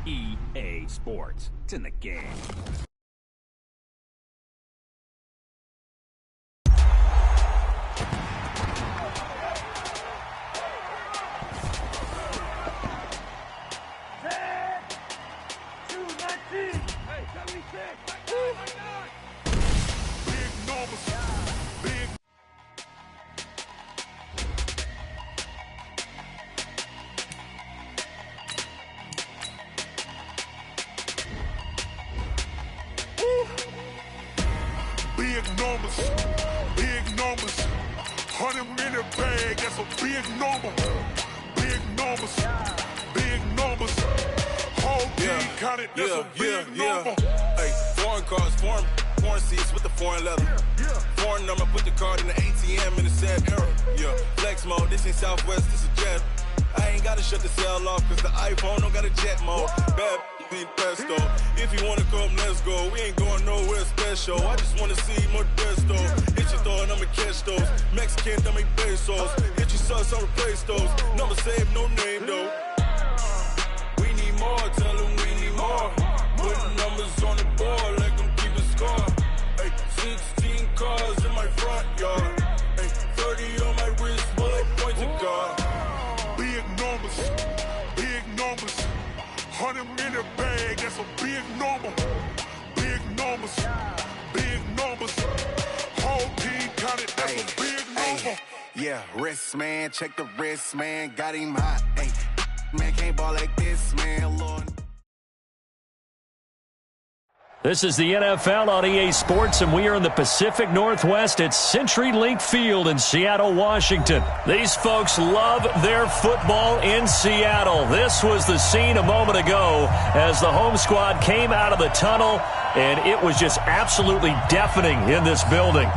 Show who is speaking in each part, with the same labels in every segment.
Speaker 1: EA Sports. It's in the game.
Speaker 2: Big numbers, 100-minute bag, that's a big number. Big numbers, whole team counted, that's a big number.
Speaker 3: Hey, foreign cars, foreign seats with the foreign leather. Foreign number, put the card in the ATM in the sad era. Yeah, flex mode, this ain't Southwest, this is jet. I ain't gotta shut the cell off, cause the iPhone don't got a jet mode. Bad pesto. If you wanna come, let's go. We ain't going nowhere special. I just wanna see more desto. Hit your thought, I'ma catch those. Mexican, don't make pesos. Hit your sus, I'll replace those. Number save, no name though. We need more, tell them we need more. Putting numbers on the board, let them keep a score. Hey, 16 cars in my front yard. Hey, 30 on my wrist, bullet point to God.
Speaker 2: Big numbers, 100-minute bag, that's a big number. Big numbers, whole team counted, that's a big number.
Speaker 4: Yeah, wrist man, check the wrist man, got him hot. Hey, man can't ball like this, man, Lord.
Speaker 5: This is the NFL on EA Sports, and we are in the Pacific Northwest at CenturyLink Field in Seattle, Washington. These folks love their football in Seattle. This was the scene a moment ago as the home squad came out of the tunnel, and it was just absolutely deafening in this building.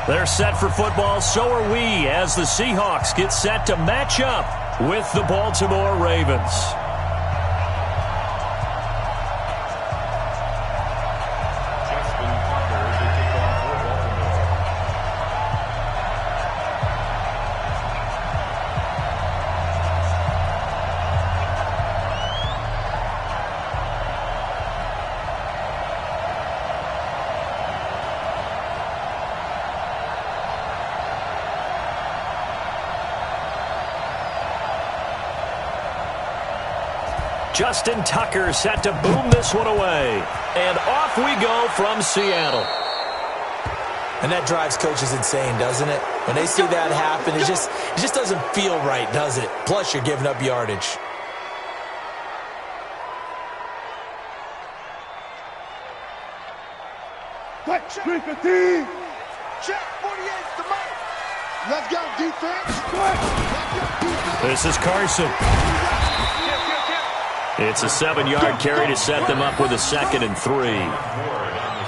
Speaker 5: They're set for football, so are we, as the Seahawks get set to match up with the Baltimore Ravens. Justin Tucker set to boom this one away. And off we go from Seattle.
Speaker 6: And that drives coaches insane, doesn't it? When they see that happen, it just doesn't feel right, does it? Plus, you're giving up yardage.
Speaker 2: Check 315. Check 48's the mark. Let's go, defense.
Speaker 5: This is Carson. It's a 7-yard carry to set them up with a 2nd and 3.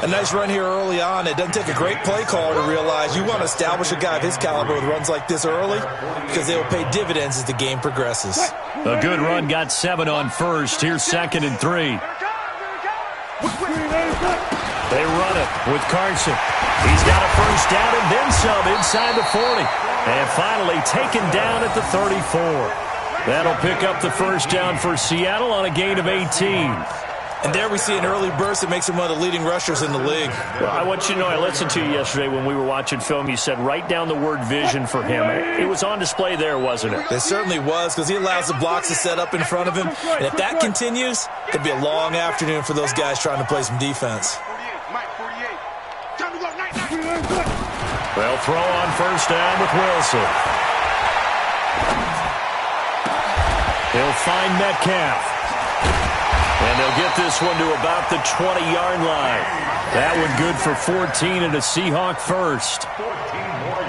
Speaker 6: A nice run here early on. It doesn't take a great play caller to realize you want to establish a guy of his caliber with runs like this early because they will pay dividends as the game progresses.
Speaker 5: A good run got 7 on first. Here's 2nd and 3. They run it with Carson. He's got a first down and then some inside the 40. And finally taken down at the 34. That'll pick up the first down for Seattle on a gain of 18.
Speaker 6: And there we see an early burst that makes him one of the leading rushers in the league.
Speaker 5: Well, I want you to know, I listened to you yesterday when we were watching film. You said write down the word vision for him. It was on display there, wasn't it?
Speaker 6: It certainly was, because he allows the blocks to set up in front of him. And if that continues, it could be a long afternoon for those guys trying to play some defense.
Speaker 5: They'll throw on first down with Wilson. He'll find Metcalf. And they'll get this one to about the 20-yard line. That one good for 14 and a Seahawk first.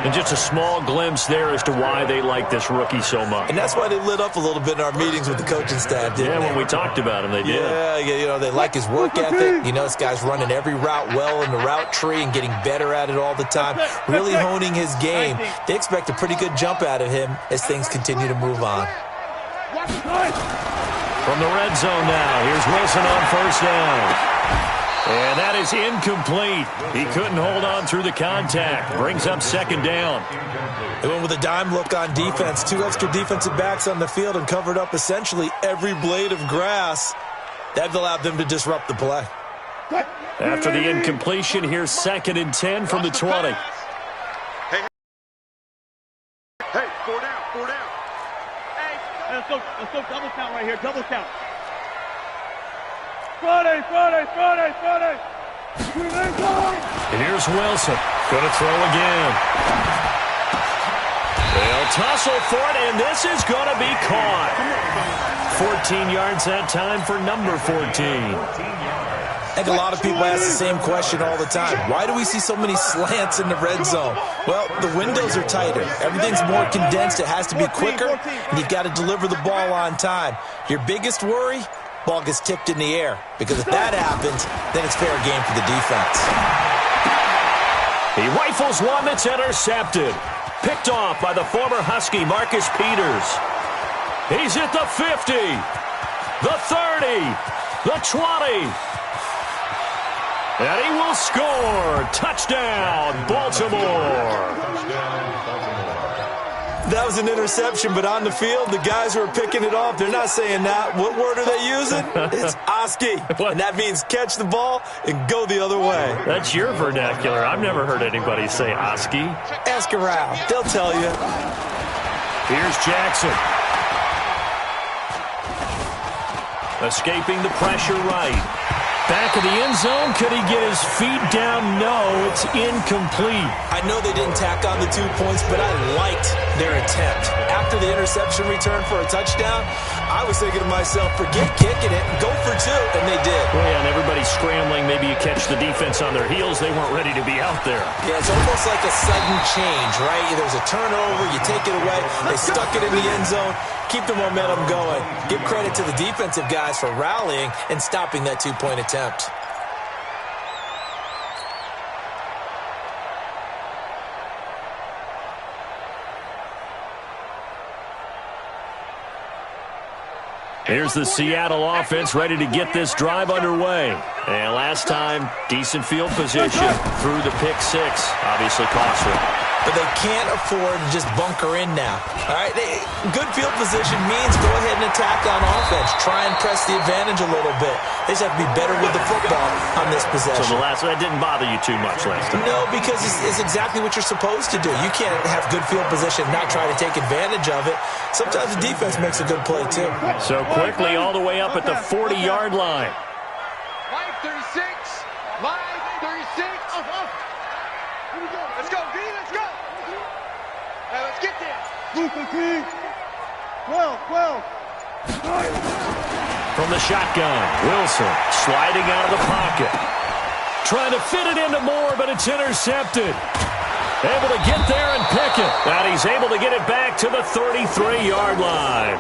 Speaker 5: And just a small glimpse there as to why they like this rookie so much.
Speaker 6: And that's why they lit up a little bit in our meetings with the coaching staff, didn't they?
Speaker 5: When we talked about him, they did.
Speaker 6: Yeah, you know, they like his work ethic. You know, this guy's running every route well in the route tree and getting better at it all the time, really honing his game. They expect a pretty good jump out of him as things continue to move on.
Speaker 5: From the red zone now, here's Wilson on first down. And that is incomplete. He couldn't hold on through the contact. Brings up second down.
Speaker 6: They went with a dime look on defense. 2 extra defensive backs on the field and covered up essentially every blade of grass. That allowed them to disrupt the play.
Speaker 5: After the incompletion, here's 2nd and 10 from the 20.
Speaker 2: Hey, 4 down, 4 down.
Speaker 7: Hey, let's go double count right here, double count. Friday.
Speaker 5: And here's Wilson. Going to throw again. They'll tussle for it, and this is going to be caught. 14 yards that time for number 14.
Speaker 6: I think a lot of people ask the same question all the time. Why do we see so many slants in the red zone? Well, the windows are tighter. Everything's more condensed. It has to be quicker, and you've got to deliver the ball on time. Your biggest worry? Ball gets tipped in the air. Because if that happens, then it's fair game for the defense.
Speaker 5: He rifles one that's intercepted. Picked off by the former Husky, Marcus Peters. He's at the 50, the 30, the 20. And he will score. Touchdown, Baltimore.
Speaker 6: That was an interception, but on the field, the guys who are picking it off, they're not saying that. What word are they using? It's Oski. And that means catch the ball and go the other way.
Speaker 5: That's your vernacular. I've never heard anybody say Oski.
Speaker 6: Ask around. They'll tell you.
Speaker 5: Here's Jackson. Escaping the pressure right. Back of the end zone. Could he get his feet down? No, it's incomplete.
Speaker 6: I know they didn't tack on the 2 points, but I liked their attempt. After the interception return for a touchdown, I was thinking to myself, forget kicking it, go for 2, and they did.
Speaker 5: Well, yeah, and everybody's scrambling. Maybe you catch the defense on their heels. They weren't ready to be out there.
Speaker 6: Yeah, it's almost like a sudden change, right? There's a turnover, you take it away, they stuck it in the end zone. Keep the momentum going. Give credit to the defensive guys for rallying and stopping that 2-point attempt.
Speaker 5: Here's the Seattle offense ready to get this drive underway. And last time, decent field position through the pick 6. Obviously costly.
Speaker 6: But they can't afford to just bunker in now. All right, good field position means go ahead and attack on offense. Try and press the advantage a little bit. They just have to be better with the football on this possession.
Speaker 5: So that didn't bother you too much last time?
Speaker 6: No, because it's exactly what you're supposed to do. You can't have good field position and not try to take advantage of it. Sometimes the defense makes a good play, too.
Speaker 5: So quickly all the way up at the 40-yard line.
Speaker 2: Line 36. Line 36. Let's go, D. Let's go. Let's get there. 12.
Speaker 5: From the shotgun, Wilson sliding out of the pocket. Trying to fit it into Moore, but it's intercepted. Able to get there and pick it. And he's able to get it back to the 33-yard line.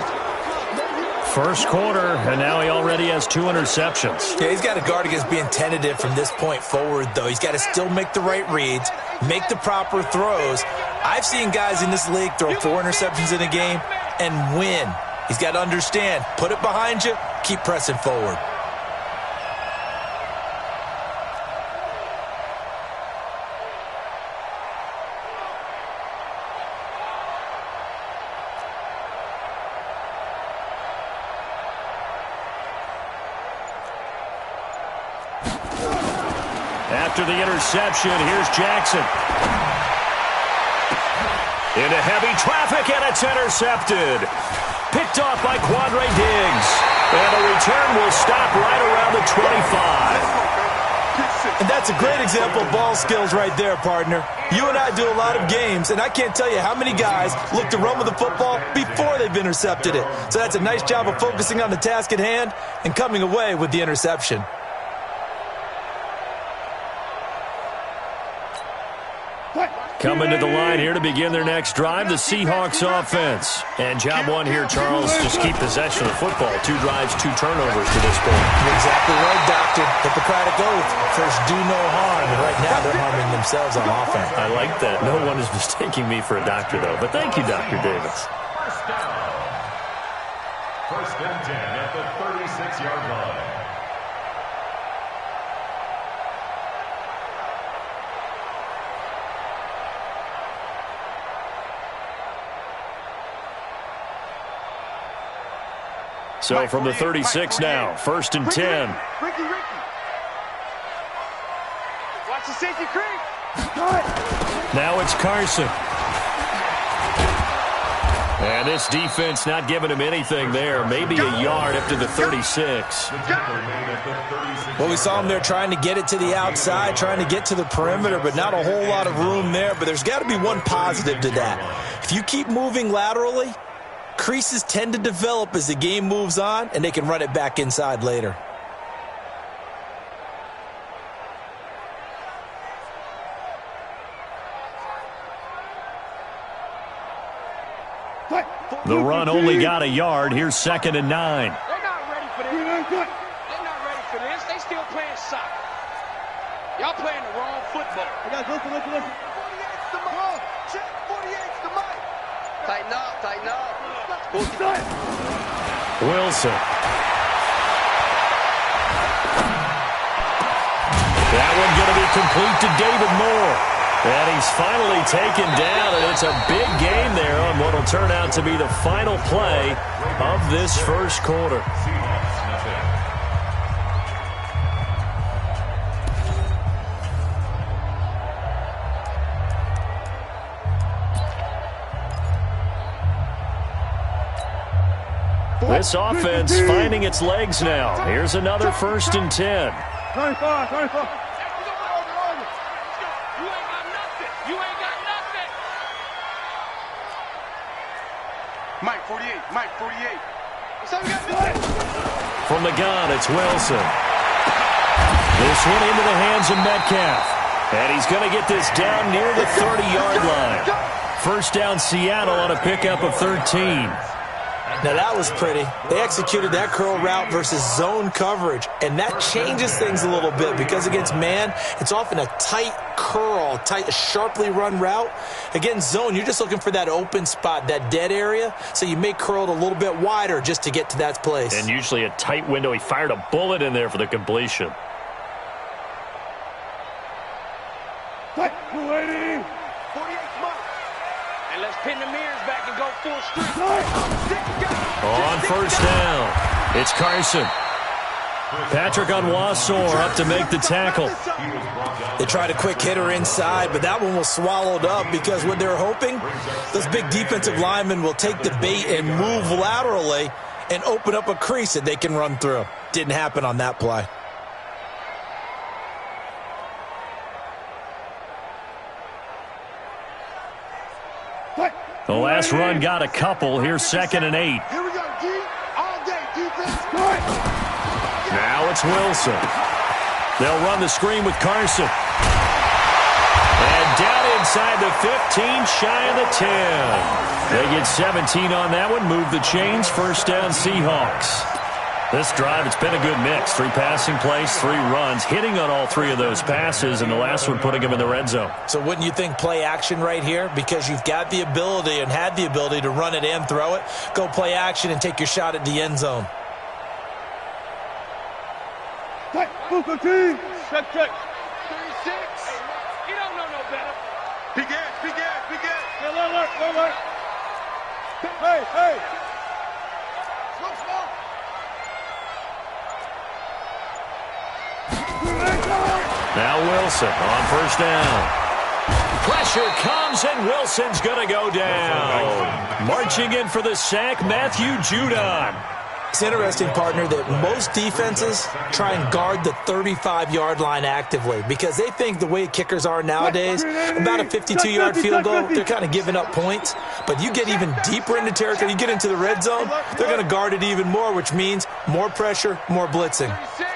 Speaker 5: First quarter, and now he already has 2 interceptions.
Speaker 6: Yeah, he's got to guard against being tentative from this point forward, though. He's got to still make the right reads, make the proper throws. I've seen guys in this league throw 4 interceptions in a game and win. He's got to understand, put it behind you, keep pressing forward.
Speaker 5: After the interception, here's Jackson. Into heavy traffic, and it's intercepted. Picked off by Quandre Diggs. And the return will stop right around the 25.
Speaker 6: And that's a great example of ball skills right there, partner. You and I do a lot of games, and I can't tell you how many guys look to run with the football before they've intercepted it. So that's a nice job of focusing on the task at hand and coming away with the interception.
Speaker 5: Coming to the line here to begin their next drive, the Seahawks offense. And job one here, Charles, just keep possession of the football. 2 drives, 2 turnovers to this point.
Speaker 6: You're exactly right, Doctor. Hippocratic oath. First, do no harm. And right now, they're harming themselves on offense.
Speaker 5: I like that. No one is mistaking me for a doctor, though. But thank you, Dr. Davis.
Speaker 8: First and 10 at the 36-yard line.
Speaker 5: So from the 36 now, 1st and 10.
Speaker 2: Ricky. Watch the safety creep.
Speaker 5: Now it's Carson. And this defense not giving him anything there. Maybe a yard up to the 36.
Speaker 6: Well, we saw him there trying to get it to the outside, trying to get to the perimeter, but not a whole lot of room there. But there's got to be one positive to that. If you keep moving laterally, creases tend to develop as the game moves on, and they can run it back inside later.
Speaker 5: The run only got a yard. Here's 2nd and 9.
Speaker 7: They're not ready for this. They're not ready for this. They still playing soccer. Y'all playing the wrong football.
Speaker 2: Listen. 48's the mic. Check, 48's the mic.
Speaker 7: Tighten up.
Speaker 5: Wilson. That one going to be complete to David Moore. And he's finally taken down, and it's a big game there on what will turn out to be the final play of this first quarter. This offense finding its legs now. Here's another 1st and 10.
Speaker 2: 24.
Speaker 7: You ain't got nothing.
Speaker 2: Mike 48. What's up, you got?
Speaker 5: From the gun, it's Wilson. This one into the hands of Metcalf. And he's going to get this down near the 30-yard line. 1st down Seattle on a pickup of 13.
Speaker 6: Now, that was pretty. They executed that curl route versus zone coverage, and that changes things a little bit because against man, it's often a tight curl, sharply run route. Against zone, you're just looking for that open spot, that dead area, so you may curl it a little bit wider just to get to that place.
Speaker 5: And usually a tight window. He fired a bullet in there for the completion.
Speaker 2: Tight, 280.
Speaker 7: 48's mark. And let's pin the mirrors back and go full street.
Speaker 5: On 1st down, it's Carson. Patrick Onwuasor up to make the tackle.
Speaker 6: They tried a quick hitter inside, but that one was swallowed up because what they're hoping, those big defensive linemen will take the bait and move laterally and open up a crease that they can run through. Didn't happen on that play.
Speaker 5: The last run got a couple. Here's 2nd and 8.
Speaker 2: Here we go, D. All day, defense.
Speaker 5: Now it's Wilson. They'll run the screen with Carson. And down inside the 15, shy of the 10. They get 17 on that one. Move the chains. 1st down Seahawks. This drive, it's been a good mix. 3 passing plays, 3 runs, hitting on all 3 of those passes, and the last one putting him in the red zone.
Speaker 6: So wouldn't you think play action right here? Because you've got the ability and had the ability to run it and throw it. Go play action and take your shot at the end zone.
Speaker 2: Check, Booker T.
Speaker 7: Check. 36. You don't know no better.
Speaker 2: Big ass. Alert. Hey. Slow.
Speaker 5: Now Wilson on 1st down. Pressure comes, and Wilson's going to go down. Marching in for the sack, Matthew Judon.
Speaker 6: It's interesting, partner, that most defenses try and guard the 35-yard line actively because they think the way kickers are nowadays, about a 52-yard field goal, they're kind of giving up points. But you get even deeper into territory, you get into the red zone, they're going to guard it even more, which means more pressure, more blitzing.
Speaker 7: 36.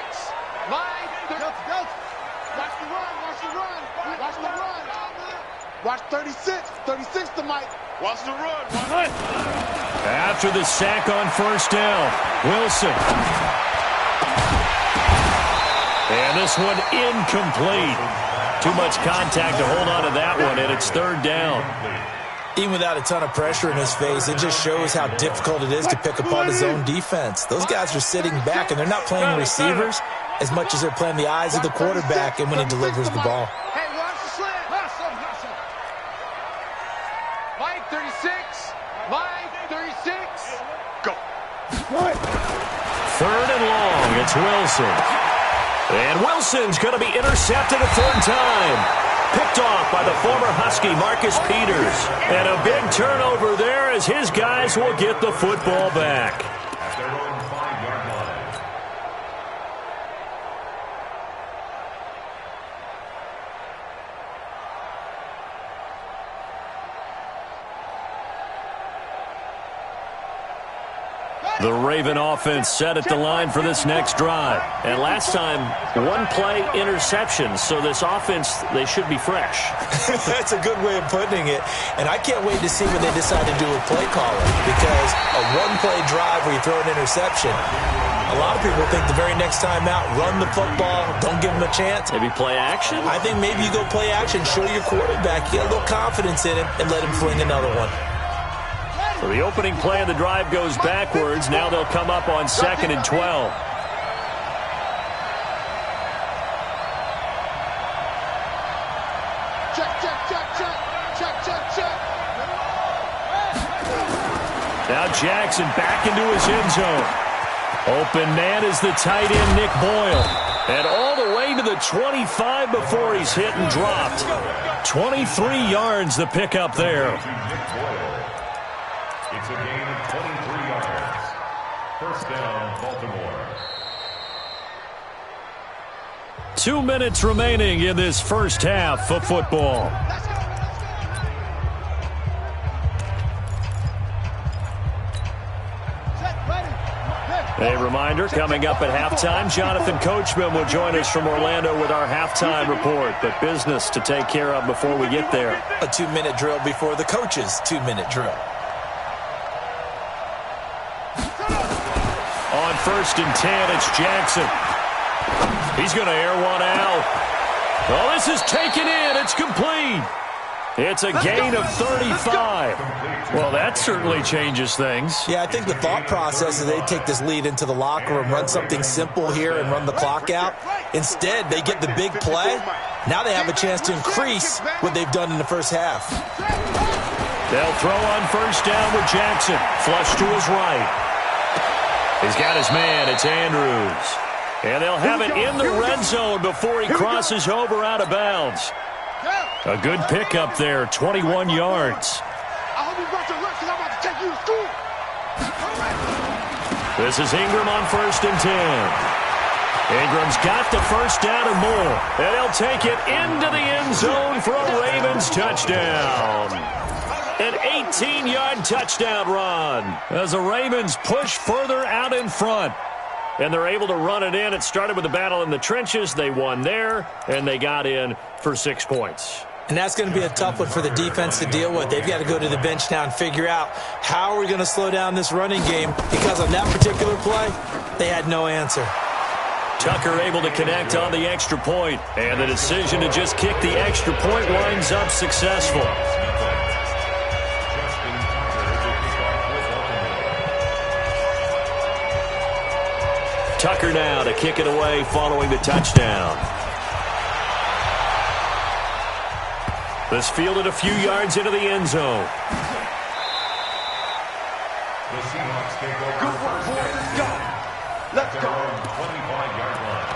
Speaker 2: Watch 36. 36 to Mike. Watch the run.
Speaker 5: After the sack on 1st down, Wilson. And this one incomplete. Too much contact to hold on to that one, and it's 3rd down.
Speaker 6: Even without a ton of pressure in his face, it just shows how difficult it is to pick apart his own defense. Those guys are sitting back, and they're not playing receivers as much as they're playing the eyes of the quarterback and when he delivers the ball.
Speaker 7: Hey, watch the slant. Mike 36. Mike 36.
Speaker 2: Go.
Speaker 5: it's Wilson. And Wilson's going to be intercepted a third time. Picked off by the former Husky, Marcus Peters. And a big turnover there as his guys will get the football back.
Speaker 8: At their own 5-yard line.
Speaker 5: The Raven offense set at the line for this next drive. And last time, one play interception. So this offense, they should be fresh.
Speaker 6: That's a good way of putting it. And I can't wait to see what they decide to do with play calling. Because a one-play drive where you throw an interception, a lot of people think the very next time out, run the football, don't give them a chance.
Speaker 5: Maybe play action?
Speaker 6: I think maybe you go play action, show your quarterback, get a little confidence in him, and let him fling another one.
Speaker 5: So the opening play of the drive goes backwards. Now they'll come up on 2nd and 12. Now Jackson back into his end zone. Open man is the tight end, Nick Boyle. And all the way to the 25 before he's hit and dropped. 23 yards the pickup there.
Speaker 8: It's a gain of 23 yards. First down, Baltimore.
Speaker 5: 2 minutes remaining in this first half of football. A reminder, coming up at halftime, Jonathan Coachman will join us from Orlando with our halftime report. But business to take care of before we get there.
Speaker 6: A 2-minute drill before the coach's 2-minute drill.
Speaker 5: On 1st and 10, it's Jackson. He's going to air one out. Well, this is taken in. It's complete. It's a gain of 35. Well, that certainly changes things.
Speaker 6: Yeah, I think the thought process is they take this lead into the locker room, run something simple here and run the clock out. Instead, they get the big play. Now they have a chance to increase what they've done in the first half.
Speaker 5: They'll throw on 1st down with Jackson. Flush to his right. He's got his man. It's Andrews. And they'll have it in the red zone before he crosses over out of bounds. A good pickup there, 21 yards. This is Ingram on 1st and 10. Ingram's got the first down and more. And he'll take it into the end zone for a Ravens touchdown. An 18-yard touchdown run as the Ravens push further out in front. And they're able to run it in. It started with a battle in the trenches. They won there, and they got in for 6 points.
Speaker 6: And that's going to be a tough one for the defense to deal with. They've got to go to the bench now and figure out how are we going to slow down this running game, because on that particular play, they had no answer.
Speaker 5: Tucker able to connect on the extra point, and the decision to just kick the extra point winds up successful. Tucker now to kick it away following the touchdown. This fielded a few yards into the end zone.
Speaker 8: The Seahawks take over first and 10. Let's go. 25-yard line.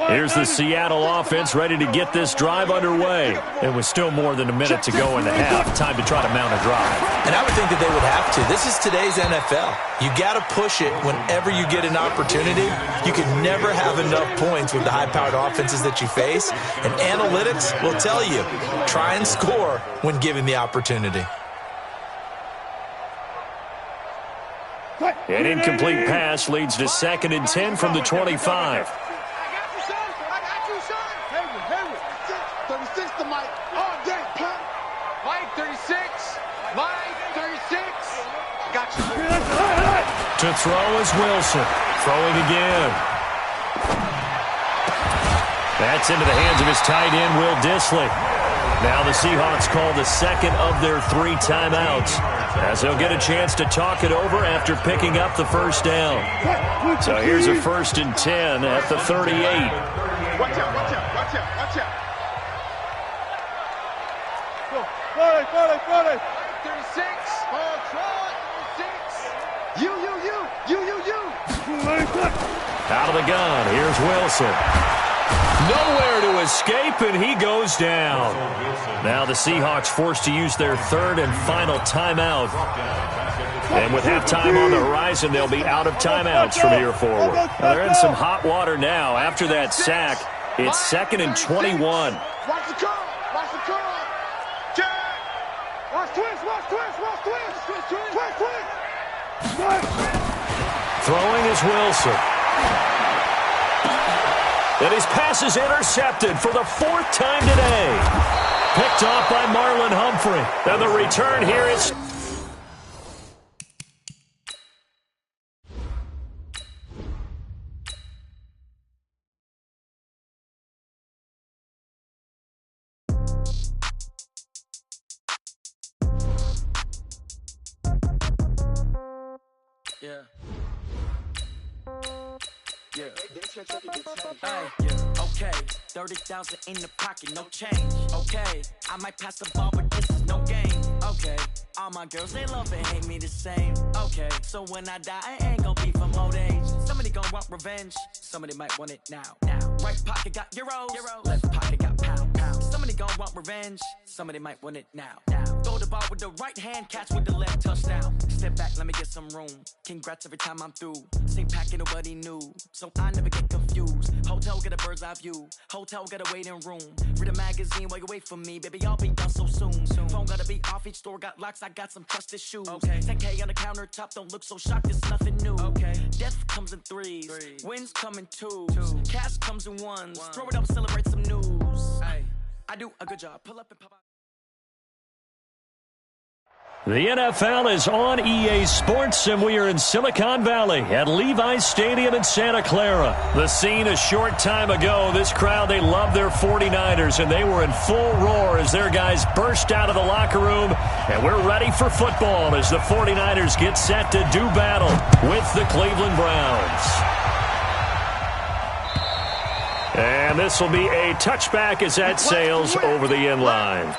Speaker 5: Here's the Seattle offense ready to get this drive underway. And with still more than a minute to go in the half, time to try to mount a drive.
Speaker 6: And I would think that they would have to. This is today's NFL. You got to push it whenever you get an opportunity. You can never have enough points with the high-powered offenses that you face. And analytics will tell you, try and score when given the opportunity.
Speaker 5: An incomplete pass leads to 2nd and 10 from the 25. To throw is Wilson. Throwing again. That's into the hands of his tight end, Will Dissly. Now the Seahawks call the second of their 3 timeouts, as they'll get a chance to talk it over after picking up the first down. So here's a 1st and 10 at the 38.
Speaker 2: Watch out, watch out, watch out, watch out. Go, 36. Ball try, 36. You.
Speaker 5: Out of the gun, here's Wilson. Nowhere to escape, and he goes down. Now the Seahawks forced to use their 3rd and final timeout. And with halftime on the horizon, they'll be out of timeouts from here forward. Now, they're in some hot water now. After that sack, it's 2nd and 21.
Speaker 2: Watch the curl. Watch the curl. Watch twist.
Speaker 5: Throwing is Wilson. And his pass is intercepted for the 4th time today. Picked off by Marlon Humphrey. And the return here is...
Speaker 9: Okay, 30,000 in the pocket, no change. Okay, I might pass the ball, but this is no game. Okay, all my girls, they love and hate me the same. Okay, so when I die, I ain't gonna be from old age. Somebody gonna want revenge, somebody might want it now. Right pocket got euros, left pocket got pound. Somebody gonna want revenge, somebody might want it now. Throw the ball with the right hand, catch with the left, touchdown. Step back, let me get some room. Congrats every time I'm through. Same packet, nobody knew, so I never get confused. Hotel get a bird's eye view. Hotel get a waiting room. Read a magazine while you wait for me. Baby, I'll be done so soon. Phone gotta be off, each store got locks. I got some trusted shoes. 10K on the countertop, don't look so shocked, it's nothing new. Death comes in threes. Wins come in twos. Cash comes in ones. Throw it up, celebrate some news. I do a good job. Pull up and pop out.
Speaker 5: The NFL is on EA Sports, and we are in Silicon Valley at Levi's Stadium in Santa Clara. The scene a short time ago, this crowd, they love their 49ers, and they were in full roar as their guys burst out of the locker room. And we're ready for football as the 49ers get set to do battle with the Cleveland Browns. And this will be a touchback as that sails over the end line.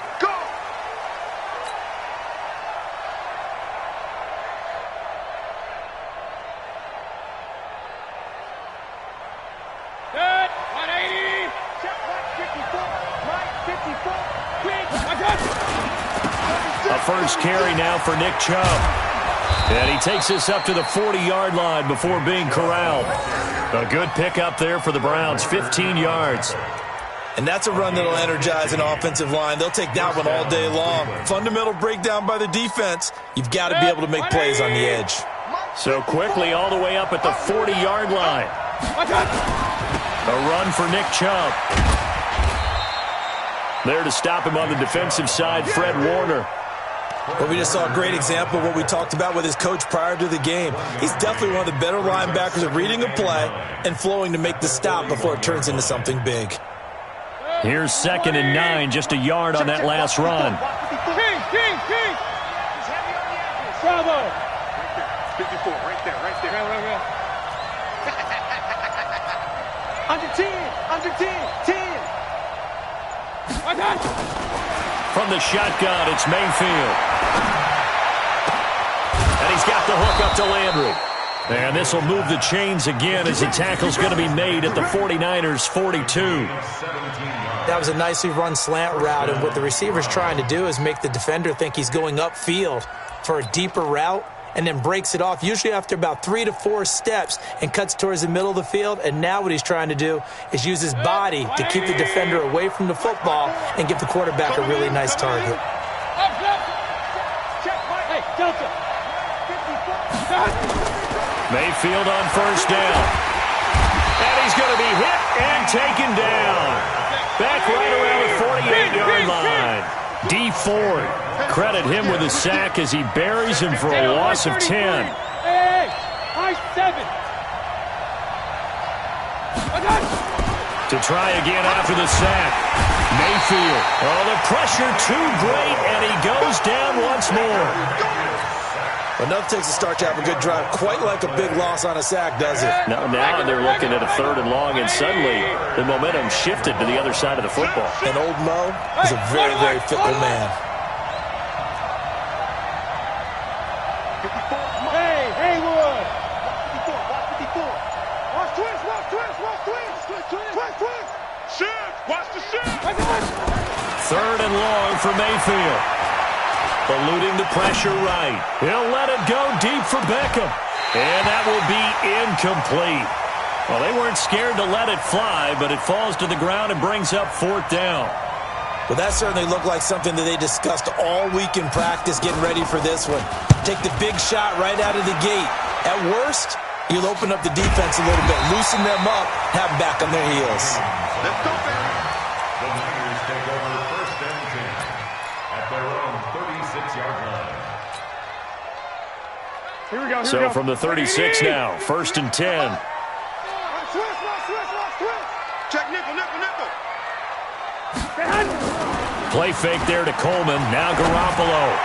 Speaker 5: A first carry now for Nick Chubb. And he takes this up to the 40-yard line before being corralled. A good pickup there for the Browns, 15 yards.
Speaker 6: And that's a run that'll energize an offensive line. They'll take that one all day long. Fundamental breakdown by the defense. You've got to be able to make plays on the edge.
Speaker 5: So quickly all the way up at the 40-yard line. A run for Nick Chubb. There to stop him on the defensive side, Fred Warner.
Speaker 6: Well, we just saw a great example of what we talked about with his coach prior to the game. He's definitely one of the better linebackers at reading a play and flowing to make the stop before it turns into something big.
Speaker 5: Here's 2nd and 9, just a yard on that last run.
Speaker 2: Bravo. 54, right there. Under 10.
Speaker 5: From the shotgun, it's Mayfield. And he's got the hook up to Landry. And this will move the chains again as the tackle's going to be made at the 49ers' 42.
Speaker 6: That was a nicely run slant route, and what the receiver's trying to do is make the defender think he's going upfield for a deeper route, and then breaks it off, usually after about 3 to 4 steps, and cuts towards the middle of the field. And now what he's trying to do is use his body to keep the defender away from the football and give the quarterback a really nice target.
Speaker 5: Mayfield on first down. And he's going to be hit and taken down. Back right around the 48-yard line. D. Ford, credit him with a sack as he buries him for a loss of 10. To try again after the sack. Mayfield. Oh, the pressure too great, and he goes down once more.
Speaker 6: Enough takes a start to have a good drive. Quite like a big loss on a sack, does it?
Speaker 5: Now they're looking at a 3rd and long, and suddenly the momentum shifted to the other side of the football.
Speaker 6: And old Mo is a very, very fickle man.
Speaker 2: Hey, Haywood! 54. Watch twist! Shift! Watch the shift!
Speaker 5: 3rd and long for Mayfield. Eluding the pressure right. He'll let it go deep for Beckham. And that will be incomplete. Well, they weren't scared to let it fly, but it falls to the ground and brings up 4th down.
Speaker 6: Well, that certainly looked like something that they discussed all week in practice getting ready for this one. Take the big shot right out of the gate. At worst, you'll open up the defense a little bit, loosen them up, have them back on their heels.
Speaker 2: Let's go, baby.
Speaker 8: The Niners take over 1st and 10 at their own 36-yard line.
Speaker 2: Here we go.
Speaker 5: So from the 36 now, 1st and 10.
Speaker 2: Twist. Check nickel.
Speaker 5: Play fake there to Coleman. Now Garoppolo.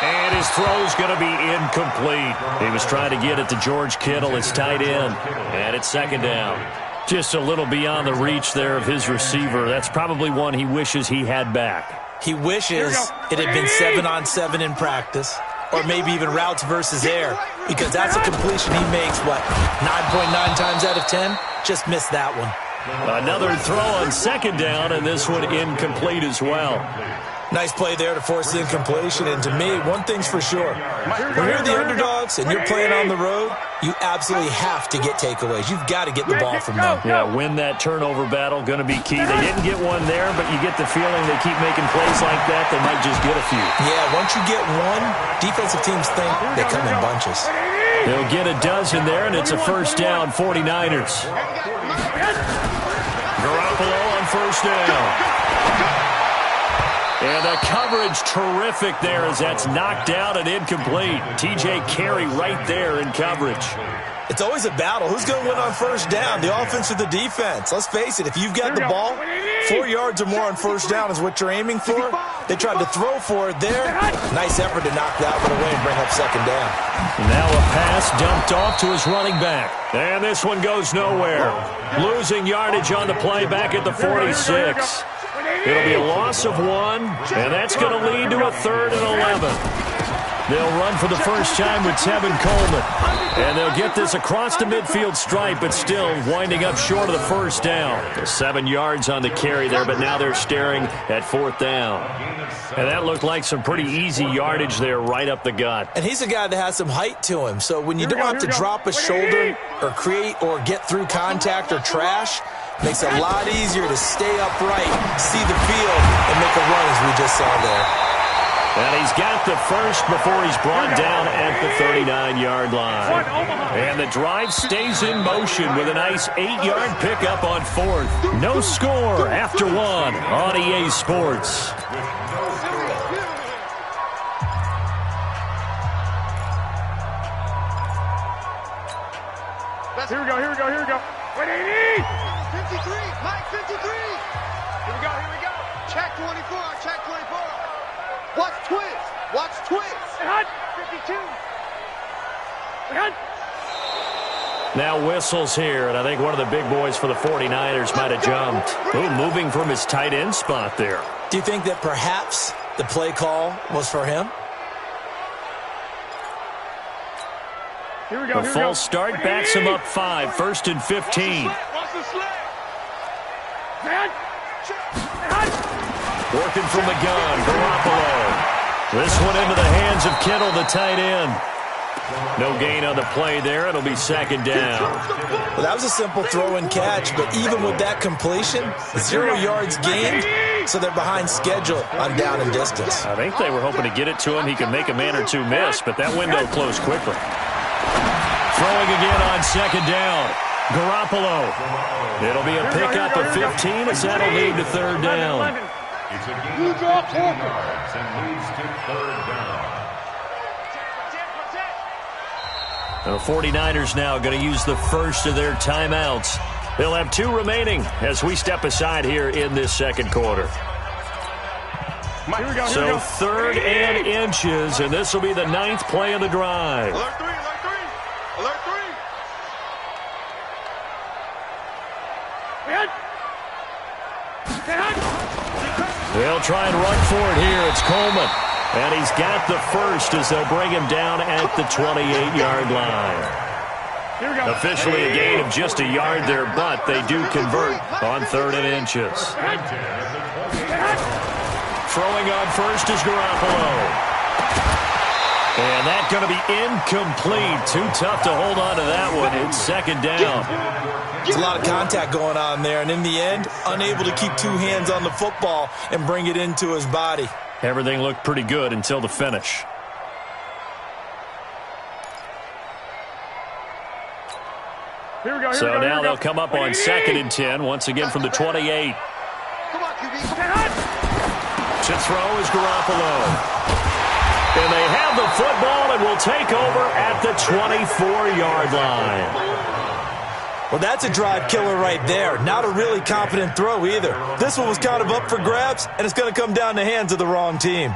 Speaker 5: And his throw's going to be incomplete. He was trying to get it to George Kittle, his tight end. And it's 2nd down. Just a little beyond the reach there of his receiver. That's probably one he wishes he had back.
Speaker 6: He wishes it had been 7-on-7 in practice, or maybe even routes versus air, because that's a completion he makes, 9.9 times out of 10? Just missed that one.
Speaker 5: Another throw on 2nd down, and this one incomplete as well.
Speaker 6: Nice play there to force the incompletion, and to me, one thing's for sure. When you're the underdogs and you're playing on the road, you absolutely have to get takeaways. You've got to get the ball from them.
Speaker 5: Yeah, win that turnover battle, going to be key. They didn't get one there, but you get the feeling they keep making plays like that, they might just get a few.
Speaker 6: Yeah, once you get one, defensive teams think they come in bunches.
Speaker 5: They'll get a dozen there, and it's a 1st down, 49ers. Garoppolo on 1st down. And the coverage terrific there as that's knocked down and incomplete. TJ Carey right there in coverage.
Speaker 6: It's always a battle. Who's going to win on 1st down, the offense or the defense? Let's face it, if you've got the ball, 4 yards or more on 1st down is what you're aiming for. They tried to throw for it there. Nice effort to knock that one away and bring up 2nd down.
Speaker 5: Now a pass dumped off to his running back. And this one goes nowhere. Losing yardage on the play back at the 46. It'll be a loss of 1, and that's going to lead to a 3rd and 11. They'll run for the first time with Tevin Coleman. And they'll get this across the midfield stripe, but still winding up short of the 1st down. 7 yards on the carry there, but now they're staring at 4th down. And that looked like some pretty easy yardage there right up the gut.
Speaker 6: And he's a guy that has some height to him, so when you don't have to drop a shoulder or create or get through contact or trash, makes it a lot easier to stay upright, see the field, and make a run as we just saw there.
Speaker 5: And he's got the first before he's brought down at the 39-yard line. And the drive stays in motion with a nice 8-yard pickup on 4th. No score after 1 on EA Sports.
Speaker 2: Here we go. 53, Mike 53. Here we go. Check 24. Watch twist. 52.
Speaker 5: Now whistles here, and I think one of the big boys for the 49ers might have jumped. Ooh, moving from his tight end spot there.
Speaker 6: Do you think that perhaps the play call was for him?
Speaker 2: Here we go.
Speaker 5: A false start backs him up 5, 1st and 15. Working from the gun, Garoppolo. This one into the hands of Kittle, the tight end. No gain on the play there. It'll be 2nd down.
Speaker 6: Well, that was a simple throw and catch, but even with that completion, 0 yards gained, so they're behind schedule on down and distance.
Speaker 5: I think they were hoping to get it to him. He could make a man or two miss, but that window closed quickly. Throwing again on 2nd down. Garoppolo. It'll be a pickup of 15 as that'll lead to 3rd down.
Speaker 8: It's a gain of 15 yards and leads to 3rd down.
Speaker 5: The 49ers now going to use the first of their timeouts They'll have 2 remaining as we step aside here in this second quarter.
Speaker 2: Here we go.
Speaker 5: So 3rd and inches, and this will be the 9th play of the drive.
Speaker 2: Alert 3, alert 3. Alert 3.
Speaker 5: They'll try and run for it here. It's Coleman. And he's got the first as they'll bring him down at the 28-yard line.
Speaker 2: Here we go.
Speaker 5: Officially a gain of just a yard there, but they do convert on 3rd and inches. Throwing on first is Garoppolo. And that's going to be incomplete. Too tough to hold on to that one. It's 2nd down.
Speaker 6: There's a lot of contact going on there, and in the end, unable to keep 2 hands on the football and bring it into his body.
Speaker 5: Everything looked pretty good until the finish.
Speaker 2: Here we go.
Speaker 5: So now they'll come up on 2nd and 10, once again from the 28.
Speaker 2: Come on, QB.
Speaker 5: To throw is Garoppolo. And they have the football and will take over at the 24-yard line.
Speaker 6: Well, that's a drive killer right there. Not a really confident throw either. This one was kind of up for grabs, and it's going to come down the hands of the wrong team.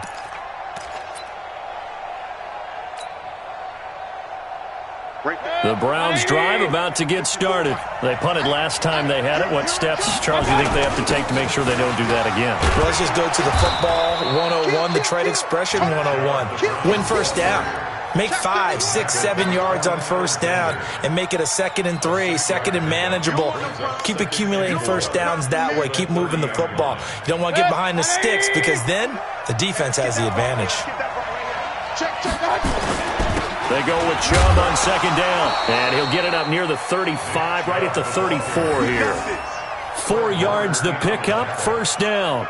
Speaker 5: The Browns drive about to get started. They punted last time they had it. What steps, Charles, do you think they have to take to make sure they don't do that again?
Speaker 6: Well, let's just go to the football 101, the trade expression 101. Win first down. Make 5, 6, 7 yards on first down and make it a 2nd and 3, 2nd and manageable. Keep accumulating first downs that way. Keep moving the football. You don't want to get behind the sticks because then the defense has the advantage.
Speaker 5: They go with Chubb on 2nd down, and he'll get it up near the 35, right at the 34 here. 4 yards the pickup, 1st down.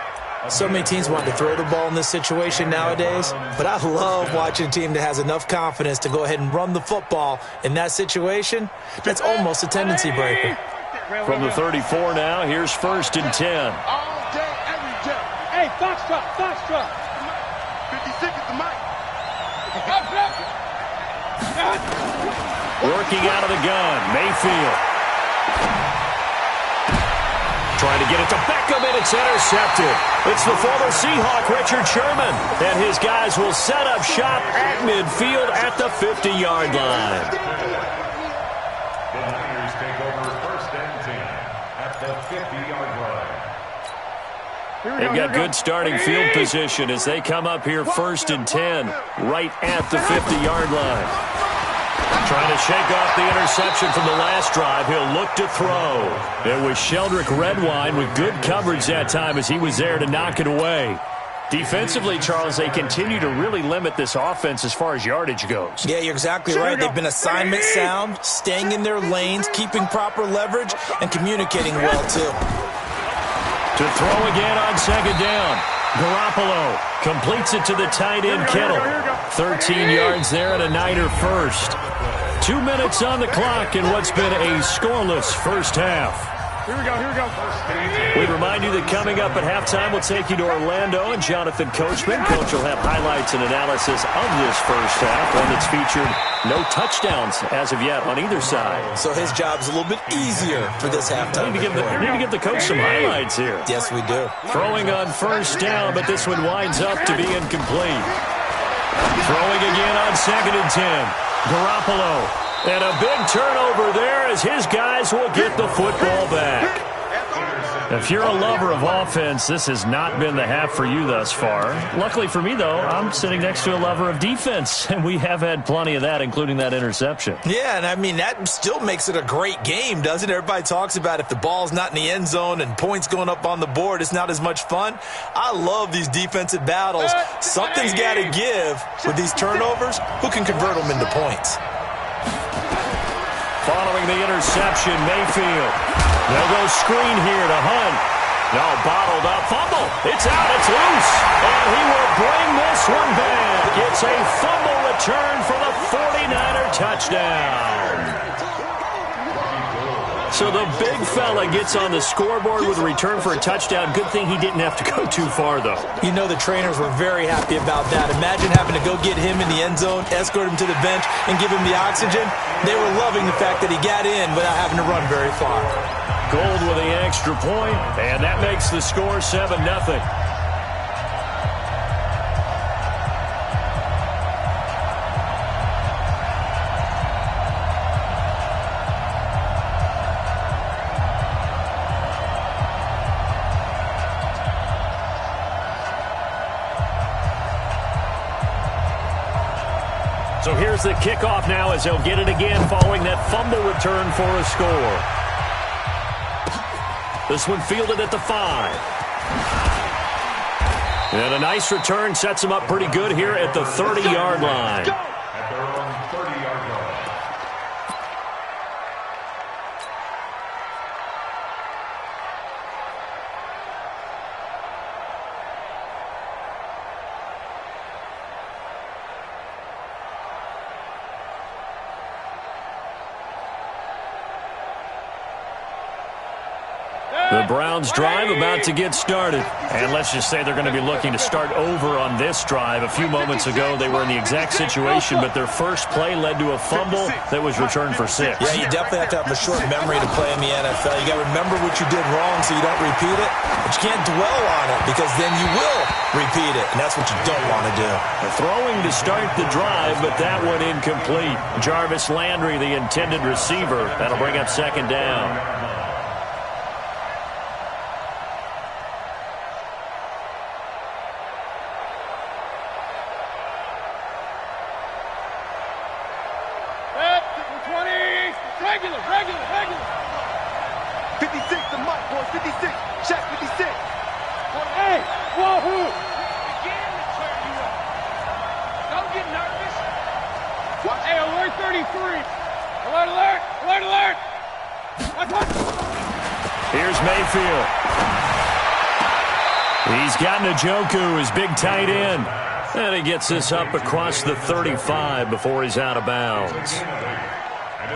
Speaker 6: So many teams want to throw the ball in this situation nowadays, but I love watching a team that has enough confidence to go ahead and run the football in that situation. That's almost a tendency breaker.
Speaker 5: From the 34 now, here's 1st and 10.
Speaker 2: All day, every day. Hey, Foxtrot, Foxtrot. 56 is the mic.
Speaker 5: Working out of the gun, Mayfield. Trying to get it to Beckham, and it's intercepted. It's the former Seahawk, Richard Sherman. And his guys will set up shop at midfield at the 50-yard line.
Speaker 8: The Niners take over 1st and 10 at the 50-yard line.
Speaker 5: They've got good starting field position as they come up here 1st and 10, right at the 50-yard line. Trying to shake off the interception from the last drive. He'll look to throw. It was Sheldrick Redwine with good coverage that time as he was there to knock it away. Defensively, Charles, they continue to really limit this offense as far as yardage goes.
Speaker 6: Yeah, you're exactly right. They've been assignment sound, staying in their lanes, keeping proper leverage, and communicating well, too.
Speaker 5: To throw again on 2nd down. Garoppolo completes it to the tight end, Kittle. 13 yards there and a Niner first. 2 minutes on the clock in what's been a scoreless first half.
Speaker 2: Here we go, here we go.
Speaker 5: We remind you that coming up at halftime, we'll take you to Orlando and Jonathan Coachman. Coach will have highlights and analysis of this first half, one that's featured no touchdowns as of yet on either side.
Speaker 6: So his job's a little bit easier for this halftime.
Speaker 5: Need to give the coach some highlights here.
Speaker 6: Yes, we do.
Speaker 5: Throwing on 1st down, but this one winds up to be incomplete. Throwing again on 2nd and 10. Garoppolo. And a big turnover there as his guys will get the football back. If you're a lover of offense, this has not been the half for you thus far. Luckily for me, though, I'm sitting next to a lover of defense, and we have had plenty of that, including that interception.
Speaker 6: Yeah, and I mean, that still makes it a great game, doesn't it? Everybody talks about if the ball's not in the end zone and points going up on the board, it's not as much fun. I love these defensive battles. Something's got to give with these turnovers. Who can convert them into points?
Speaker 5: Following the interception, Mayfield. They'll go screen here to Hunt. No, bottled up. Fumble. It's out. It's loose. And he will bring this one back. It's a fumble return for the 49er touchdown. So the big fella gets on the scoreboard with a return for a touchdown. Good thing he didn't have to go too far, though.
Speaker 6: You know the trainers were very happy about that. Imagine having to go get him in the end zone, escort him to the bench, and give him the oxygen. They were loving the fact that he got in without having to run very far.
Speaker 5: Gold with the extra point, and that makes the score 7-0. So here's the kickoff now as they'll get it again following that fumble return for a score. This one fielded at the 5. And a nice return sets him up pretty good here at the 30-yard line.
Speaker 8: At their own 30-yard line.
Speaker 5: The Browns drive about to get started. And let's just say they're going to be looking to start over on this drive. A few moments ago, they were in the exact situation, but their first play led to a fumble that was returned for 6.
Speaker 6: Yeah, you definitely have to have a short memory to play in the NFL. You got to remember what you did wrong so you don't repeat it, but you can't dwell on it because then you will repeat it, and that's what you don't want to do.
Speaker 5: Throwing to start the drive, but that one incomplete. Jarvis Landry, the intended receiver. That'll bring up second down.
Speaker 2: Regular. 56 to Mike, boys. 56. Shaq, 56. Hey, wahoo!
Speaker 7: Begin to turn you up. Don't get nervous.
Speaker 2: Watch.
Speaker 7: Hey, alert 33. Alert.
Speaker 5: Here's Mayfield. He's got Njoku, his big tight end. And he gets this up across the 35 before he's out of bounds.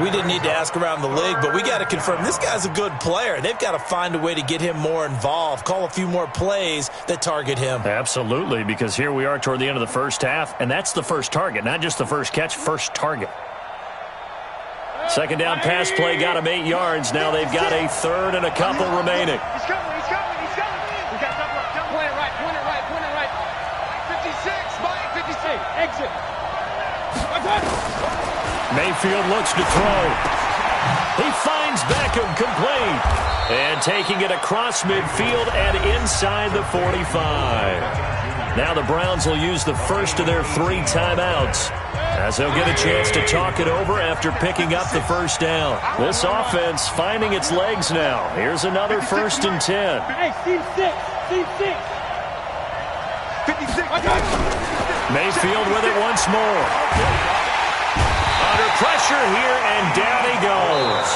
Speaker 6: We didn't need to ask around the league, but we got to confirm this guy's a good player. They've got to find a way to get him more involved, call a few more plays that target him.
Speaker 5: Absolutely, because here we are toward the end of the first half, and that's the first target, not just the first catch, first target. Second down pass play got him 8 yards. Now they've got a third and a couple remaining.
Speaker 2: He's coming. We got double.
Speaker 7: Point it right.
Speaker 2: 56, Mike, 56.
Speaker 7: Exit.
Speaker 5: Mayfield looks to throw. He finds Beckham complete. And taking it across midfield and inside the 45. Now the Browns will use the first of their 3 timeouts as they'll get a chance to talk it over after picking up the first down. This offense finding its legs now. Here's another 1st and 10.
Speaker 7: Hey, Steve 6.
Speaker 2: 56.
Speaker 5: Mayfield with it once more. Under pressure here, and down he goes.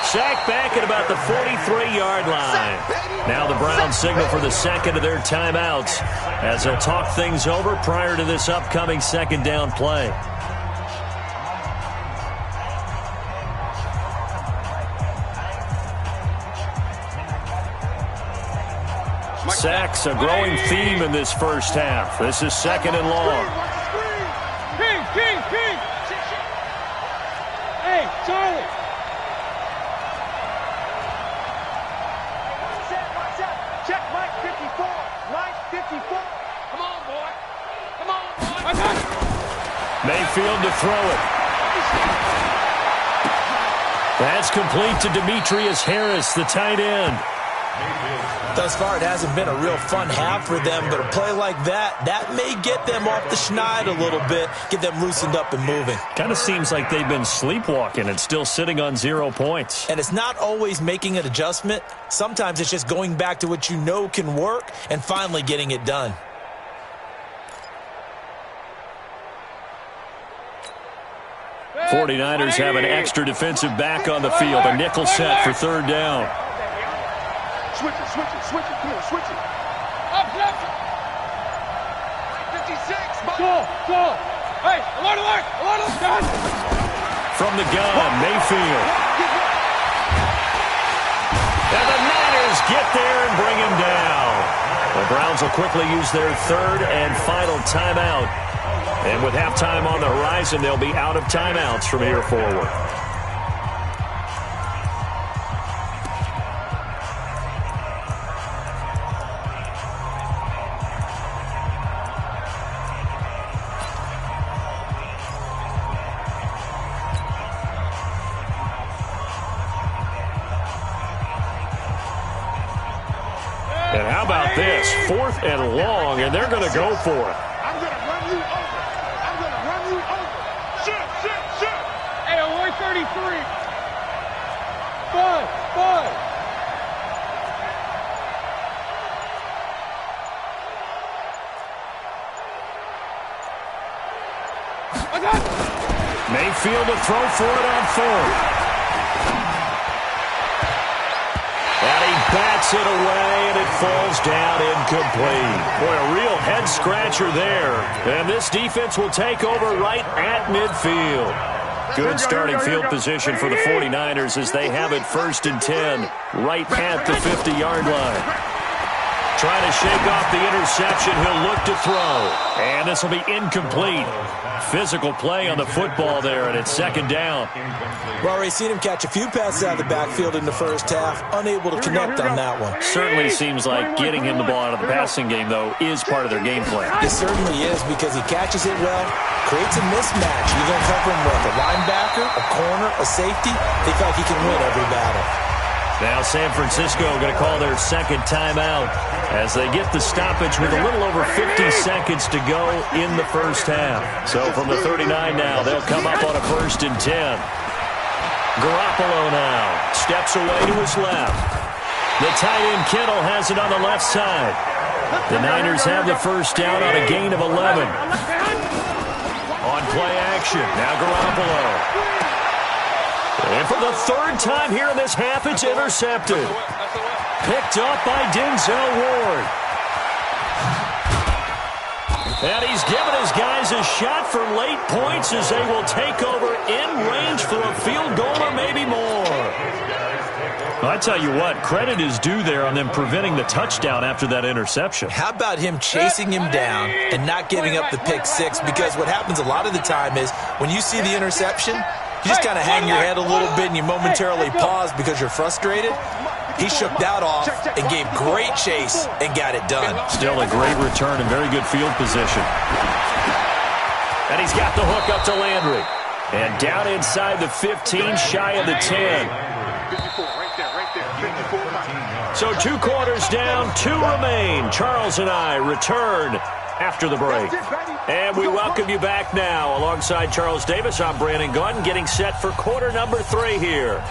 Speaker 5: Sacked back at about the 43-yard line. Now the Browns signal for the second of their timeouts as they'll talk things over prior to this upcoming second down play. Sacks, a growing theme in this first half. This is second and long.
Speaker 7: King. Hey, Charlie.
Speaker 2: Watch out. Check Mike 54. Mike 54.
Speaker 7: Come on, boy.
Speaker 5: Mayfield to throw it. That's complete to Demetrius Harris, the tight end.
Speaker 6: Thus far, it hasn't been a real fun half for them, but a play like that may get them off the schneid a little bit, get them loosened up and moving.
Speaker 5: Kind of seems like they've been sleepwalking and still sitting on 0 points.
Speaker 6: And it's not always making an adjustment. Sometimes it's just going back to what you know can work and finally getting it done.
Speaker 5: – 49ers have an extra defensive back on the field. A nickel set for third down.
Speaker 2: Switch it. Come on, switch it.
Speaker 7: Up.
Speaker 2: 56, Mike.
Speaker 7: Go. Hey, alert.
Speaker 5: From the gun, Mayfield. And the Niners get there and bring him down. The Browns will quickly use their third and final timeout. And with halftime on the horizon, they'll be out of timeouts from here forward. And how about this? 4th and long, and they're going to go for it.
Speaker 2: I'm going to run you over. I'm going to run you over. Shit.
Speaker 7: Hey, only 33. 5.
Speaker 5: Mayfield to throw for it on 4th. And he bats it away, and it falls down incomplete. Boy, a real head-scratcher there. And this defense will take over right at midfield. Good starting field position for the 49ers as they have it 1st and 10, right at the 50-yard line. Trying to shake off the interception. He'll look to throw. And this will be incomplete. Physical play on the football there, and it's 2nd down.
Speaker 6: Well, we've seen him catch a few passes out of the backfield in the first half. Unable to connect on that one.
Speaker 5: Certainly seems like getting him the ball out of the passing game, though, is part of their game plan.
Speaker 6: It certainly is because he catches it well, creates a mismatch. You're going to cover him with a linebacker, a corner, a safety. They feel like he can win every battle.
Speaker 5: Now San Francisco going to call their 2nd timeout as they get the stoppage with a little over 50 seconds to go in the first half. So from the 39 now, they'll come up on a 1st and 10. Garoppolo now steps away to his left. The tight end Kittle has it on the left side. The Niners have the first down on a gain of 11. On play action, now Garoppolo. And for the 3rd time here in this half, it's intercepted. Picked up by Denzel Ward. And he's given his guys a shot for late points as they will take over in range for a field goal or maybe more. I tell you what, credit is due there on them preventing the touchdown after that interception.
Speaker 6: How about him chasing him down and not giving up the pick 6? Because what happens a lot of the time is when you see the interception, you just kind of hang your head a little bit and you momentarily pause because you're frustrated. He shook that off and gave great chase and got it done.
Speaker 5: Still a great return and very good field position. And he's got the hook up to Landry. And down inside the 15, shy of the 10. So 2 quarters down, 2 remain. Charles and I return after the break. And we welcome you back now. Alongside Charles Davis, I'm Brandon Gaudin, getting set for quarter number 3 here.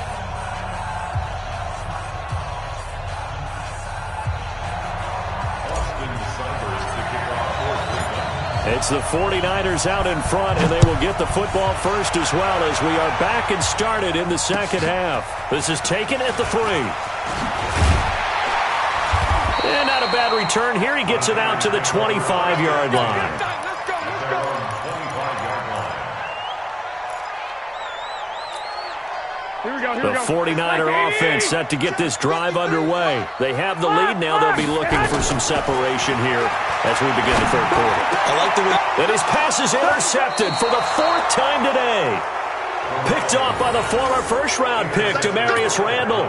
Speaker 5: It's the 49ers out in front, and they will get the football first as well as we are back and started in the second half. This is taken at the 3. And not a bad return here. He gets it out to the 25-yard line. The 49er offense set to get this drive underway. They have the lead now. They'll be looking for some separation here as we begin the third quarter.
Speaker 6: I like the way.
Speaker 5: And his pass is intercepted for the 4th time today. Picked off by the former first-round pick, Demarius Randall.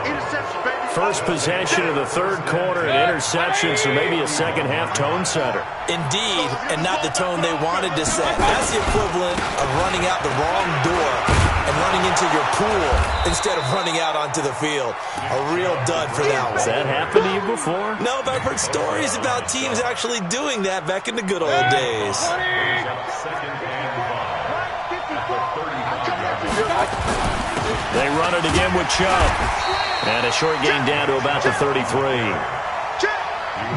Speaker 5: First possession of the third quarter, an interception, so maybe a second-half tone setter.
Speaker 6: Indeed, and not the tone they wanted to set. That's the equivalent of running out the wrong door and running into your pool instead of running out onto the field. A real dud for that one.
Speaker 5: Has that happened to you before?
Speaker 6: No, but I've heard stories about teams actually doing that back in the good old days.
Speaker 5: They run it again with Chubb. And a short gain down to about the 33.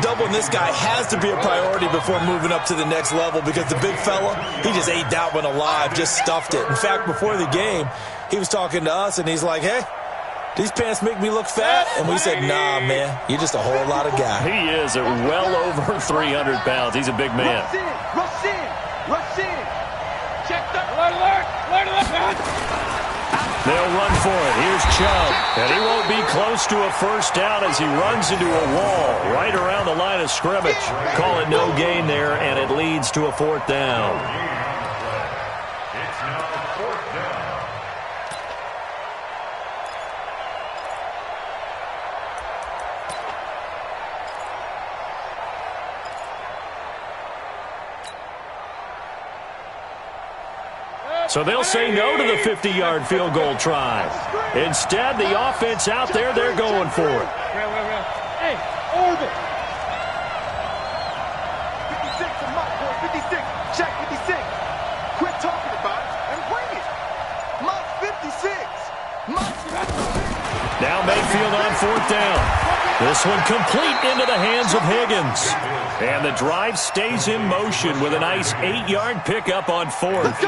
Speaker 6: Doubling this guy has to be a priority before moving up to the next level because the big fella, he just ate that one alive, just stuffed it. In fact, before the game, he was talking to us, and he's like, hey, these pants make me look fat? And we said, nah, man, you're just a whole lot of guy.
Speaker 5: He is at well over 300 pounds. He's a big man.
Speaker 7: Rush in. Check the alert.
Speaker 5: They'll run for it. Here's Chubb. And he won't be close to a first down as he runs into a wall right around the line of scrimmage. Call it no gain there, and it leads to a 4th down.
Speaker 8: It's now 4th down.
Speaker 5: So they'll say no to the 50-yard field goal try. Instead, the offense out there, they're going for it.
Speaker 7: Hey, Orville,
Speaker 5: Now Mayfield on 4th down. This one complete into the hands of Higgins. And the drive stays in motion with a nice 8-yard pickup on 4th.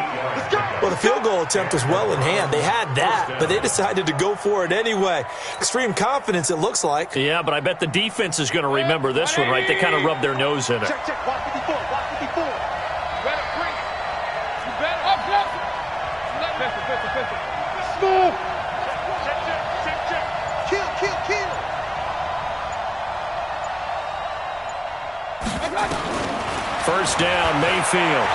Speaker 6: Well, the field goal attempt was well in hand. They had that, but they decided to go for it anyway. Extreme confidence, it looks like.
Speaker 5: Yeah, but I bet the defense is going to remember this one, right? They kind of rubbed their nose in it.
Speaker 7: Check, check. Watch 54. Watch 54. Better bring it. You better. Up, up. Pistol. Smooth. Check. Kill.
Speaker 5: First down, Mayfield.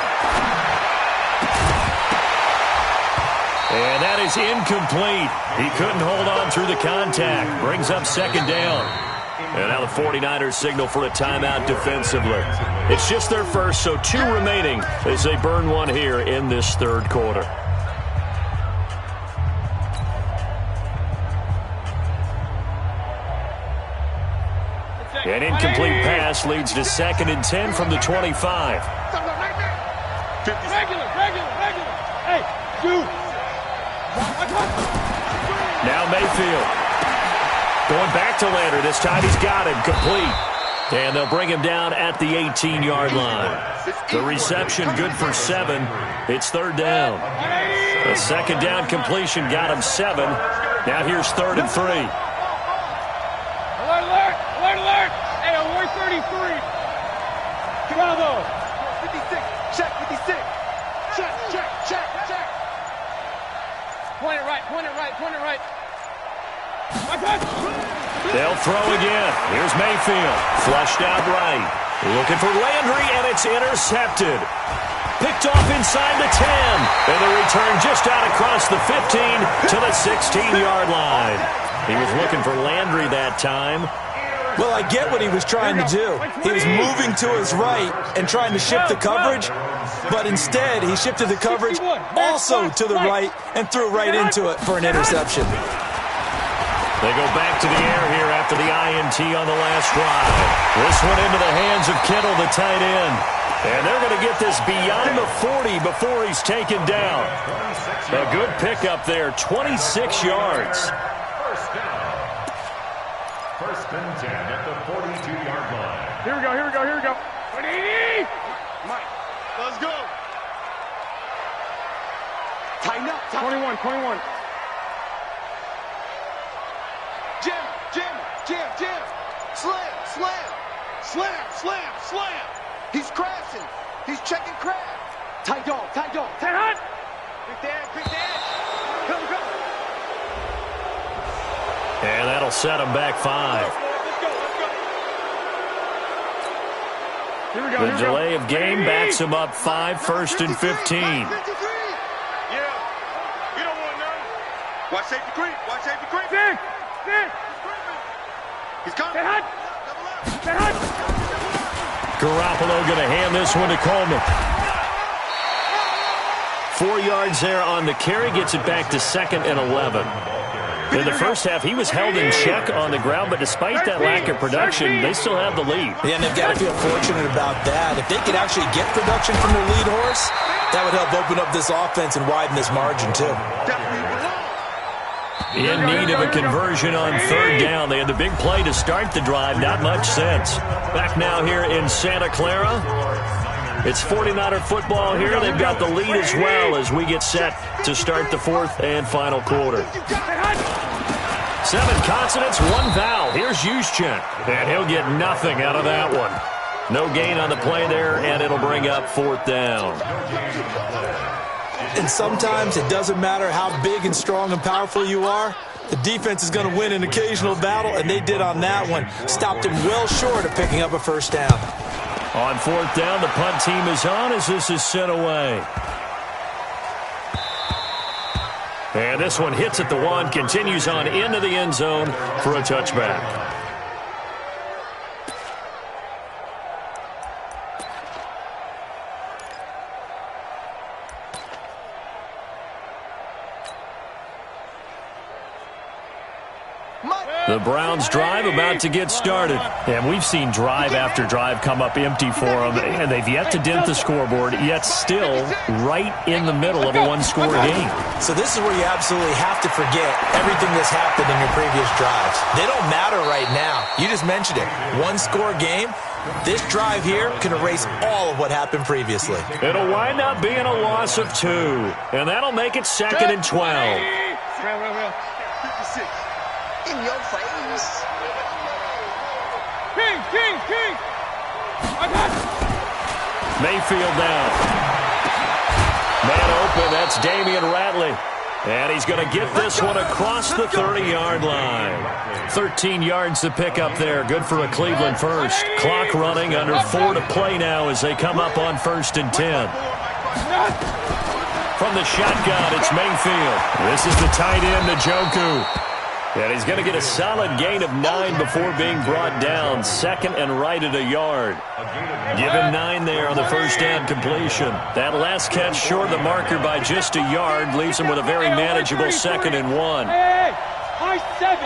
Speaker 5: And that is incomplete. He couldn't hold on through the contact. Brings up 2nd down. And now the 49ers signal for a timeout defensively. It's just their first, so 2 remaining as they burn one here in this 3rd quarter. An incomplete pass leads to 2nd and 10 from the 25.
Speaker 7: Regular. Hey, dude.
Speaker 5: Now Mayfield. Going back to Landry. This time he's got him complete. And they'll bring him down at the 18-yard line. The reception good for 7. It's 3rd down. The 2nd down completion got him 7. Now here's 3rd and 3.
Speaker 7: Alert! Hey, alert 33. Bravo. 56. Check 56. Check. Point it right.
Speaker 5: They'll throw again. Here's Mayfield. Flushed out right. Looking for Landry, and it's intercepted. Picked off inside the 10. And the return just out across the 15 to the 16-yard line. He was looking for Landry that time.
Speaker 6: Well, I get what he was trying to do. He was moving to his right and trying to shift the coverage, but instead he shifted the coverage also to the right and threw right into it for an interception.
Speaker 5: They go back to the air here after the INT on the last drive. This one into the hands of Kittle, the tight end. And they're going to get this beyond the 40 before he's taken down. A good pickup there, 26 yards.
Speaker 8: First and 10 at the 42-yard line.
Speaker 7: Here we go. 180. Mike, let's go. Tighten up. 21. Jam. Slam. He's crashing. He's checking crash. Tight dog. Tight hot. Quick dad. Come.
Speaker 5: And that'll set him back 5.
Speaker 7: Here we go.
Speaker 5: The delay of game backs him up 5, 1st and 15.
Speaker 7: Yeah. You don't want none. Watch safety creep. Dick. He's coming. Stay hot.
Speaker 5: Garoppolo going to hand this one to Coleman. 4 yards there on the carry. Gets it back to 2nd and 11. In the first half, he was held in check on the ground, but despite that lack of production, they still have the lead.
Speaker 6: Yeah, and they've got to feel fortunate about that. If they could actually get production from their lead horse, that would help open up this offense and widen this margin, too.
Speaker 5: In need of a conversion on 3rd down. They had the big play to start the drive. Not much sense. Back now here in Santa Clara. It's 49er football here. They've got the lead as well as we get set to start the 4th and final quarter. 7 consonants, 1 vowel. Here's Juszczyk, and he'll get nothing out of that one. No gain on the play there, and it'll bring up 4th down.
Speaker 6: And sometimes it doesn't matter how big and strong and powerful you are. The defense is going to win an occasional battle, and they did on that one. Stopped him well short of picking up a first down.
Speaker 5: On 4th down, the punt team is on as this is sent away. And this one hits at the 1, continues on into the end zone for a touchback. The Browns' drive about to get started. And we've seen drive after drive come up empty for them, and they've yet to dent the scoreboard, yet still right in the middle of a one-score game.
Speaker 6: So this is where you absolutely have to forget everything that's happened in your previous drives. They don't matter right now. You just mentioned it. One-score game. This drive here can erase all of what happened previously.
Speaker 5: It'll wind up being a loss of 2, and that'll make it 2nd and 12.
Speaker 2: 56. In your face.
Speaker 7: King. I got it.
Speaker 5: Mayfield down. Man open, that's Damian Ratley. And he's going to get this one across the 30-yard line. 13 yards to pick up there. Good for a Cleveland first. Clock running, under 4 to play now as they come up on 1st and 10. From the shotgun, it's Mayfield. This is the tight end, Njoku. And he's going to get a solid gain of 9 before being brought down. 2nd and right at a yard. Give him 9 there on the first down completion. That last catch short of the marker by just a yard leaves him with a very manageable 2nd and 1.
Speaker 7: Hey, my 7.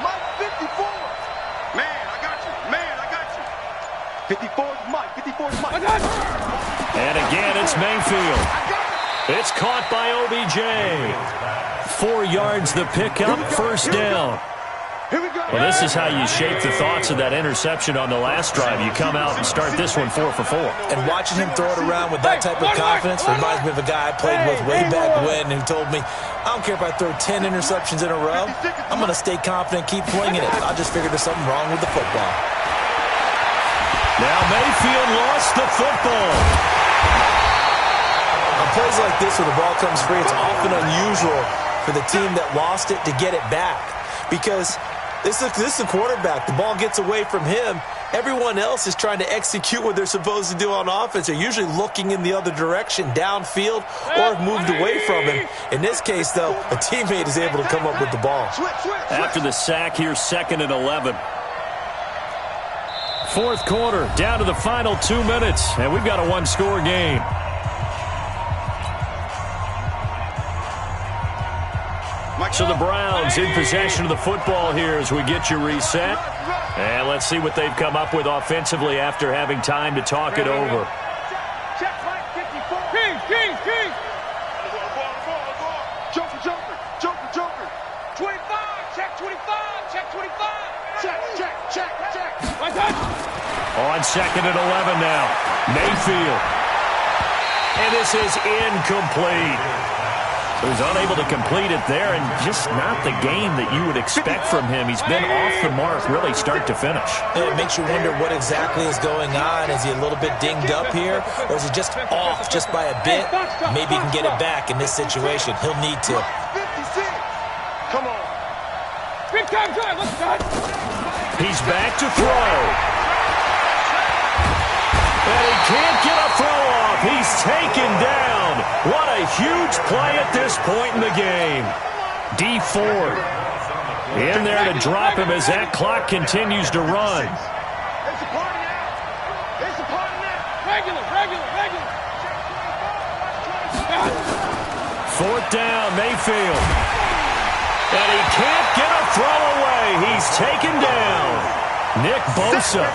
Speaker 2: Mike 54. Man, I got you. 54 is Mike. 54 is Mike.
Speaker 7: I got you.
Speaker 5: And again, it's Mayfield. It's caught by OBJ. 4 yards the pickup, first down. Well, this is how you shape the thoughts of that interception on the last drive. You come out and start this one 4 for 4.
Speaker 6: And watching him throw it around with that type of confidence reminds me of a guy I played with way back when who told me, I don't care if I throw 10 interceptions in a row. I'm going to stay confident, keep flinging it. I just figured there's something wrong with the football.
Speaker 5: Now Mayfield lost the football.
Speaker 6: On plays like this where the ball comes free, it's often unusual for the team that lost it to get it back. Because this is the quarterback. The ball gets away from him. Everyone else is trying to execute what they're supposed to do on offense. They're usually looking in the other direction, downfield, or have moved away from him. In this case, though, a teammate is able to come up with the ball.
Speaker 5: After the sack, here's 2nd and 11. 4th quarter, down to the final 2 minutes, and we've got a one-score game. So the Browns in possession of the football here as we get you reset. And let's see what they've come up with offensively after having time to talk it over.
Speaker 7: Check Mike 54. King.
Speaker 2: Joker.
Speaker 7: 25. Check 25. Check 25.
Speaker 2: Check.
Speaker 7: I got you.
Speaker 5: On 2nd and 11 now. Mayfield. And this is incomplete. He was unable to complete it there, and just not the game that you would expect from him. He's been off the mark really start to finish.
Speaker 6: It makes you wonder what exactly is going on. Is he a little bit dinged up here, or is he just off just by a bit? Maybe he can get it back in this situation. He'll need to.
Speaker 2: 56. Come on.
Speaker 7: Big time drive. Let's go.
Speaker 5: He's back to throw. And he can't get a throw off. He's taken down. What a huge play at this point in the game. D Ford in there to drop him as that clock continues to run.
Speaker 2: It's a party now. It's a party now.
Speaker 7: Regular.
Speaker 5: 4th down, Mayfield. And he can't get a throw away. He's taken down. Nick Bosa